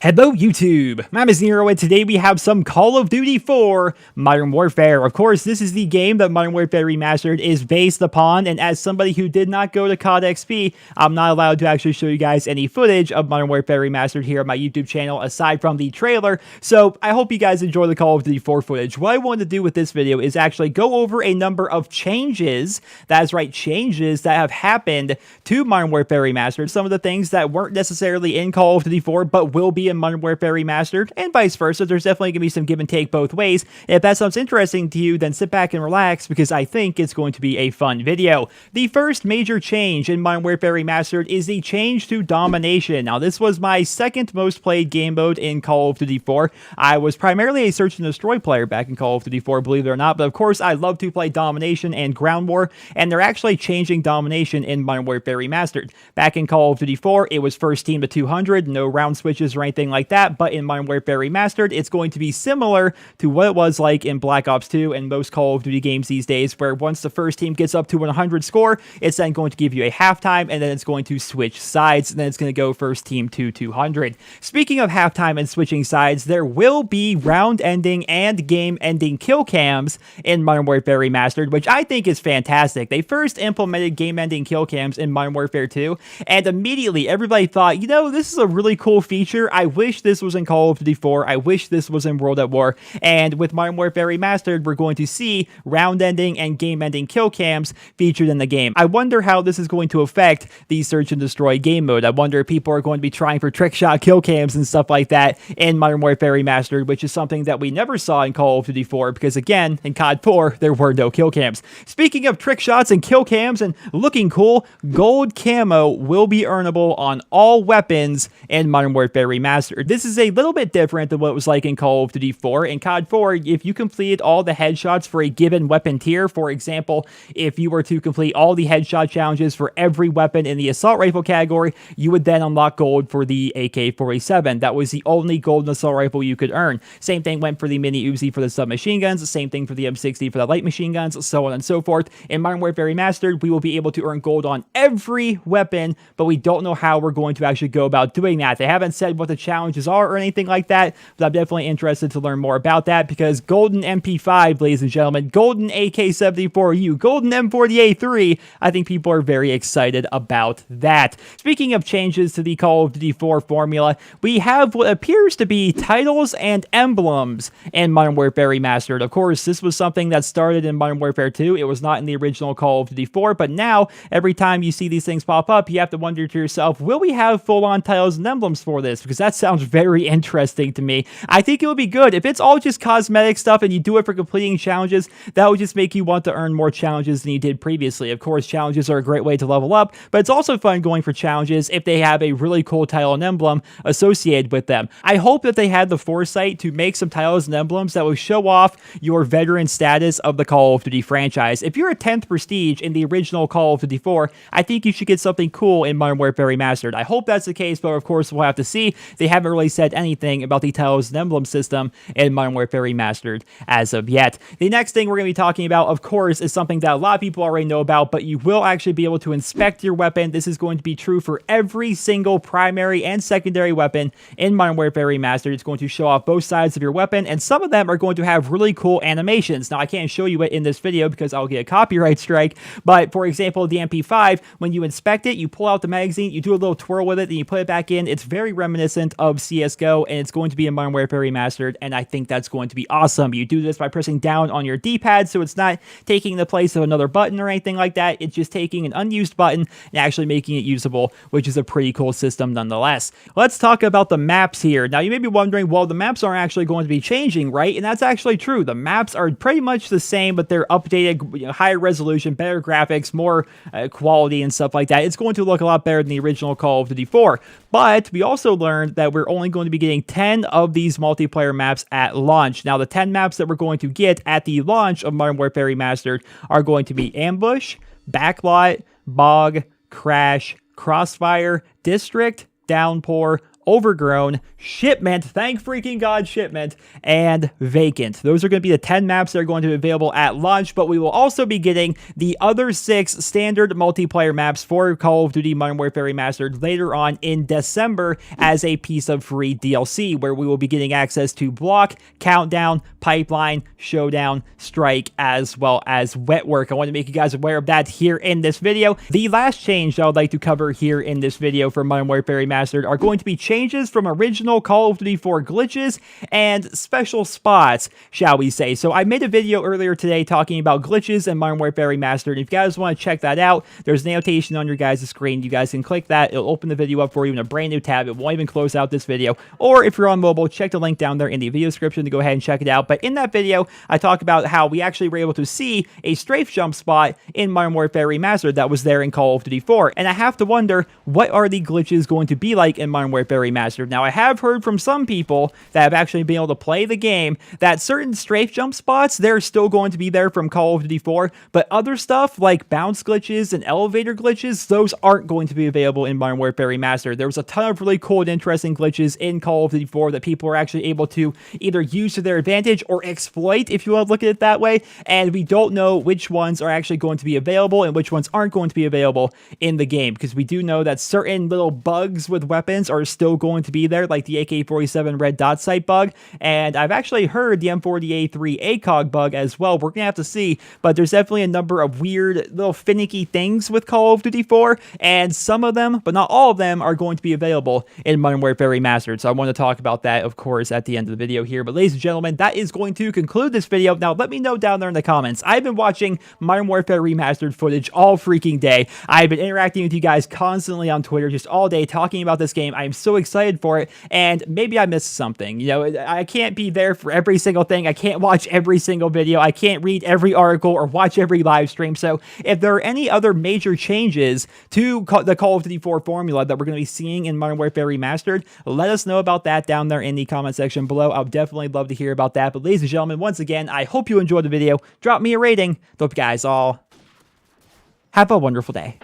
Hello YouTube, my name is Nero and today we have some Call of Duty 4 Modern Warfare. Of course, this is the game that Modern Warfare Remastered is based upon, and as somebody who did not go to COD XP, I'm not allowed to actually show you guys any footage of Modern Warfare Remastered here on my YouTube channel aside from the trailer, so I hope you guys enjoy the Call of Duty 4 footage. What I wanted to do with this video is actually go over a number of changes, that's right, changes that have happened to Modern Warfare Remastered, some of the things that weren't necessarily in Call of Duty 4 but will be in Modern Warfare Remastered, and vice versa. There's definitely going to be some give and take both ways. If that sounds interesting to you, then sit back and relax because I think it's going to be a fun video. The first major change in Modern Warfare Remastered is the change to Domination. Now, this was my second most played game mode in Call of Duty 4. I was primarily a search and destroy player back in Call of Duty 4, believe it or not, but of course I love to play Domination and Ground War, and they're actually changing Domination in Modern Warfare Remastered. Back in Call of Duty 4, it was first team to 200, no round switches or anything like that, but in Modern Warfare Remastered, it's going to be similar to what it was like in Black Ops 2 and most Call of Duty games these days, where once the first team gets up to 100 score, it's then going to give you a halftime, and then it's going to switch sides, and then it's going to go first team to 200. Speaking of halftime and switching sides, there will be round-ending and game-ending kill cams in Modern Warfare Remastered, which I think is fantastic. They first implemented game-ending kill cams in Modern Warfare 2, and immediately everybody thought, you know, this is a really cool feature. I wish this was in Call of Duty 4. I wish this was in World at War. And with Modern Warfare Remastered, we're going to see round-ending and game-ending kill cams featured in the game. I wonder how this is going to affect the search and destroy game mode. I wonder if people are going to be trying for trick shot kill cams and stuff like that in Modern Warfare Remastered, which is something that we never saw in Call of Duty 4 because, again, in COD 4, there were no kill cams. Speaking of trick shots and kill cams and looking cool, gold camo will be earnable on all weapons in Modern Warfare Remastered. This is a little bit different than what it was like in Call of Duty 4. In COD 4, if you completed all the headshots for a given weapon tier, for example, if you were to complete all the headshot challenges for every weapon in the assault rifle category, you would then unlock gold for the AK-47. That was the only golden assault rifle you could earn. Same thing went for the mini Uzi for the submachine guns, the same thing for the M60 for the light machine guns, so on and so forth. In Modern Warfare Remastered, we will be able to earn gold on every weapon, but we don't know how we're going to actually go about doing that. They haven't said what the challenges are or anything like that, but I'm definitely interested to learn more about that because golden MP5, ladies and gentlemen, golden AK-74U, golden M40A3, I think people are very excited about that. Speaking of changes to the Call of Duty 4 formula, we have what appears to be titles and emblems in Modern Warfare Remastered. Of course, this was something that started in Modern Warfare 2. It was not in the original Call of Duty 4, but now, every time you see these things pop up, you have to wonder to yourself, will we have full-on titles and emblems for this? Because that sounds very interesting to me. I think it would be good. If it's all just cosmetic stuff and you do it for completing challenges, that would just make you want to earn more challenges than you did previously. Of course, challenges are a great way to level up, but it's also fun going for challenges if they have a really cool title and emblem associated with them. I hope that they had the foresight to make some titles and emblems that will show off your veteran status of the Call of Duty franchise. If you're a 10th Prestige in the original Call of Duty 4, I think you should get something cool in Modern Warfare Remastered. I hope that's the case, but of course we'll have to see. They haven't really said anything about the titles and emblem system in Modern Warfare Remastered as of yet. The next thing we're going to be talking about, of course, is something that a lot of people already know about, but you will actually be able to inspect your weapon. This is going to be true for every single primary and secondary weapon in Modern Warfare Remastered. It's going to show off both sides of your weapon, and some of them are going to have really cool animations. Now, I can't show you it in this video because I'll get a copyright strike, but for example, the MP5, when you inspect it, you pull out the magazine, you do a little twirl with it, then you put it back in. It's very reminiscent of CSGO, and it's going to be in Modern Warfare Remastered, and I think that's going to be awesome. You do this by pressing down on your D-pad, so it's not taking the place of another button or anything like that. It's just taking an unused button and actually making it usable, which is a pretty cool system nonetheless. Let's talk about the maps here. Now, you may be wondering, well, the maps aren't actually going to be changing, right? And that's actually true. The maps are pretty much the same, but they're updated, higher resolution, better graphics, more quality and stuff like that. It's going to look a lot better than the original Call of Duty 4. But we also learned that we're only going to be getting 10 of these multiplayer maps at launch. Now, the 10 maps that we're going to get at the launch of Modern Warfare Remastered are going to be Ambush, Backlot, Bog, Crash, Crossfire, District, Downpour, Overgrown, Shipment, thank freaking God, Shipment, and Vacant. Those are going to be the 10 maps that are going to be available at launch, but we will also be getting the other 6 standard multiplayer maps for Call of Duty Modern Warfare Remastered later on in December as a piece of free DLC, where we will be getting access to Block, Countdown, Pipeline, Showdown, Strike, as well as Wet Work. I want to make you guys aware of that here in this video. The last change that I would like to cover here in this video for Modern Warfare Remastered are going to be changes from original Call of Duty 4 glitches and special spots, shall we say. So I made a video earlier today talking about glitches in Modern Warfare Remastered. If you guys want to check that out, there's an annotation on your guys' screen. You guys can click that. It'll open the video up for you in a brand new tab. It won't even close out this video. Or if you're on mobile, check the link down there in the video description to go ahead and check it out. But in that video, I talk about how we actually were able to see a strafe jump spot in Modern Warfare Remastered that was there in Call of Duty 4. And I have to wonder, what are the glitches going to be like in Modern Warfare Remastered? Now, I have heard from some people that have actually been able to play the game that certain strafe jump spots, they're still going to be there from Call of Duty 4, but other stuff like bounce glitches and elevator glitches, those aren't going to be available in Modern Warfare Remastered. There was a ton of really cool and interesting glitches in Call of Duty 4 that people are actually able to either use to their advantage or exploit, if you want to look at it that way, and we don't know which ones are actually going to be available and which ones aren't going to be available in the game, because we do know that certain little bugs with weapons are still going to be there, like the AK-47 red dot sight bug, and I've actually heard the M40A3 ACOG bug as well. We're gonna have to see, but there's definitely a number of weird little finicky things with Call of Duty 4, and some of them, but not all of them, are going to be available in Modern Warfare Remastered. So I want to talk about that, of course, at the end of the video here. But ladies and gentlemen, that is going to conclude this video. Now, let me know down there in the comments. I've been watching Modern Warfare Remastered footage all freaking day. I've been interacting with you guys constantly on Twitter, just all day, talking about this game. I'm so excited for it, and maybe I missed something. You know, I can't be there for every single thing. I can't watch every single video. I can't read every article or watch every live stream. So if there are any other major changes to the Call of Duty 4 formula that we're going to be seeing in Modern Warfare Remastered, let us know about that down there in the comment section below. I'll definitely love to hear about that. But ladies and gentlemen, once again, I hope you enjoyed the video. Drop me a rating. Hope you guys all have a wonderful day.